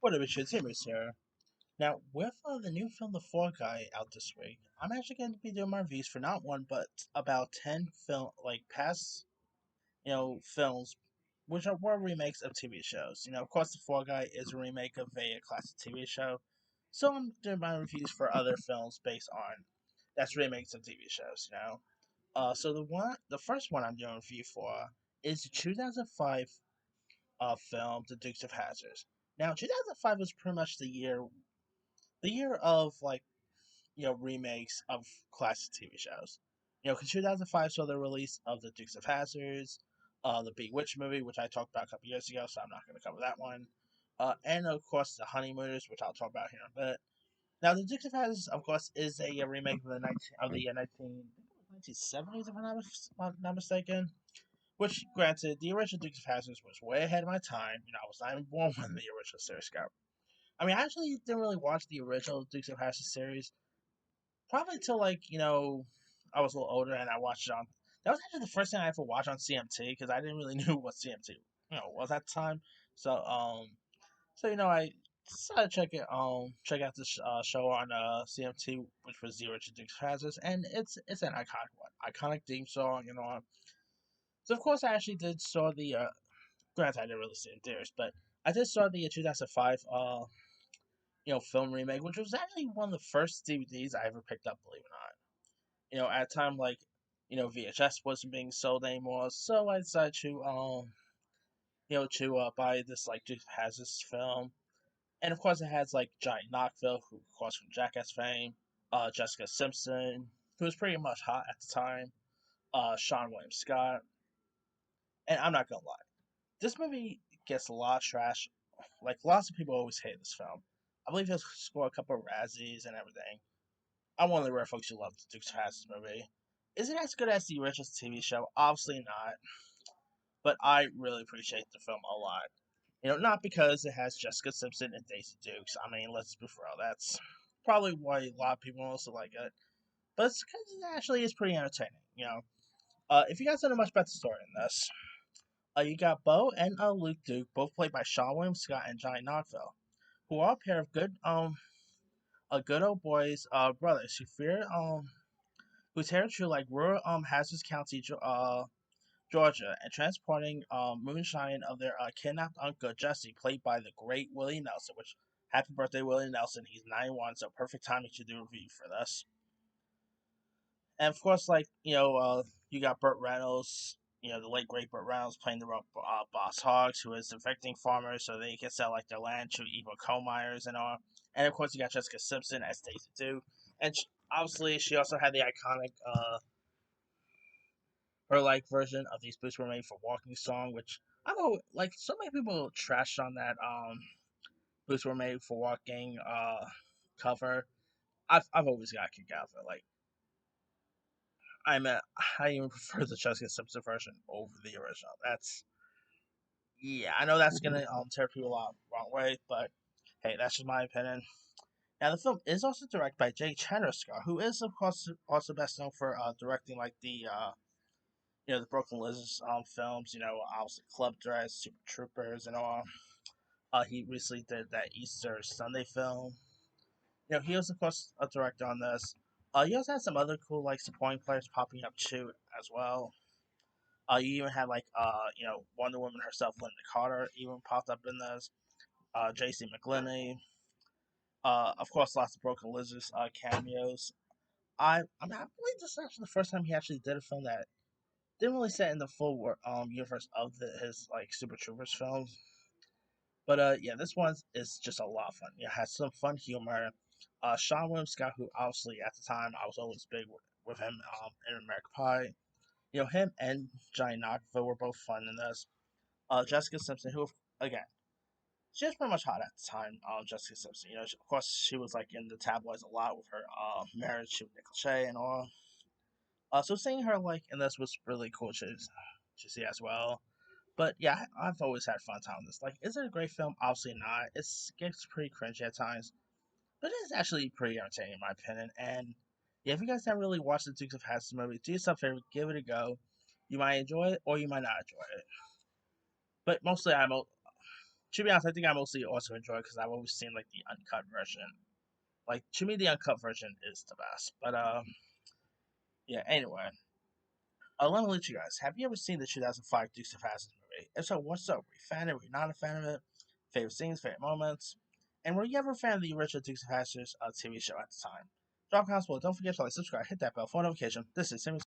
What up, it's your Timmers here. Now, with the new film The Fall Guy out this week, I'm actually going to be doing my reviews for not one, but about 10 past, films, which were remakes of TV shows. Of course, The Fall Guy is a remake of a classic TV show, so I'm doing my reviews for other films based on that's remakes of TV shows. So the first one I'm doing a review for is the 2005 film, The Dukes of Hazzards. Now, 2005 was pretty much the year of remakes of classic TV shows. Because 2005 saw the release of the Dukes of Hazzards, the Bewitched movie, which I talked about a couple years ago, so I'm not going to cover that one, and of course the Honeymooners, which I'll talk about here in a bit. Now, the Dukes of Hazzards, of course, is a remake of the 1970s, if I'm not mistaken. Which, granted, the original Dukes of Hazzards was way ahead of my time. I was not even born when the original series got. I mean, I actually didn't really watch the original Dukes of Hazzard series probably until I was a little older and I watched it on. That was actually the first thing I ever watched on CMT because I didn't really knew what CMT was at the time. So I decided to check out this show on CMT, which was the original Dukes of Hazzard, and it's an iconic one, iconic theme song. So of course I actually did saw the. Granted, I didn't really see it in theaters, but I did saw the 2005 film remake, which was actually one of the first DVDs I ever picked up, believe it or not. At a time VHS wasn't being sold anymore, so I decided to buy this Duke has this film, and of course it has Johnny Knoxville, who of course from Jackass fame, Jessica Simpson, who was pretty much hot at the time, Sean William Scott, and I'm not gonna lie, this movie gets a lot of trash. Like lots of people always hate this film. I believe he'll score a couple of Razzies and everything. I'm one of the rare folks who love the Dukes of Hazzard movie. Is it as good as the original TV show? Obviously not, but I really appreciate the film a lot. Not because it has Jessica Simpson and Daisy Dukes. I mean, let's be real, that's probably why a lot of people also like it. But it's because it actually is pretty entertaining. If you guys don't know much about the story in this, you got Bo and Luke Duke, both played by Sean William Scott and Johnny Knoxville, who are a pair of good old boys, brothers who tear through rural Hazzards County, Georgia, and transporting moonshine of their kidnapped uncle Jesse, played by the great Willie Nelson. Which happy birthday, Willie Nelson! He's 91, so perfect timing to do a review for this. And of course, you got Burt Reynolds. The late great Burt Reynolds playing the role Boss Hogs, who is evicting farmers so they can sell their land to evil coal miners and all. And of course, you got Jessica Simpson as Daisy too, and obviously she also had the iconic her version of these boots were made for walking song, which I know so many people trashed on that boots were made for walking cover. I've always got a kick out of it. I even prefer the Jessica Simpson version over the original. That's Yeah, I know that's gonna tear people out the wrong way, but hey, that's just my opinion. Now the film is also directed by Jay Chandrasekhar, who is of course also best known for directing the Broken Lizards films. Obviously Club Dress, Super Troopers, and all. He recently did that Easter Sunday film. He was of course a director on this. He also had some other cool supporting players popping up too as well. You even had Wonder Woman herself, Linda Carter, even popped up in this. J.C. McGliney. Of course, lots of Broken Lizards cameos. I believe this is actually the first time he actually did a film that didn't really set in the full universe of his Super Troopers films. But yeah, this one is just a lot of fun. It has some fun humor. Sean William Scott, who obviously at the time I was always big with him in American Pie. Him and Johnny Knoxville were both fun in this. Jessica Simpson, who again, she was pretty much hot at the time. Jessica Simpson, of course, she was in the tabloids a lot with her marriage to Nick Lachey and all. So seeing her in this was really cool to see as well. But yeah, I've always had fun time with this. Is it a great film? Obviously not. It gets pretty cringy at times, but it's actually pretty entertaining in my opinion. And yeah, if you guys haven't really watched the Dukes of Hazzard movie, do yourself a favor, give it a go. You might enjoy it, or you might not enjoy it. But mostly, To be honest, I think I mostly also enjoy because I've always seen like the uncut version. Like to me, the uncut version is the best. But yeah. Anyway, let me let you guys. Have you ever seen the 2005 Dukes of Hazzard movie? If so, what's up? Were you a fan of it? Were you not a fan of it? Favorite scenes, favorite moments? And were you ever a fan of the original Dukes of Hazzard TV show at the time? Drop comments below. Don't forget to like, subscribe, hit that bell for notification. This is Sammy.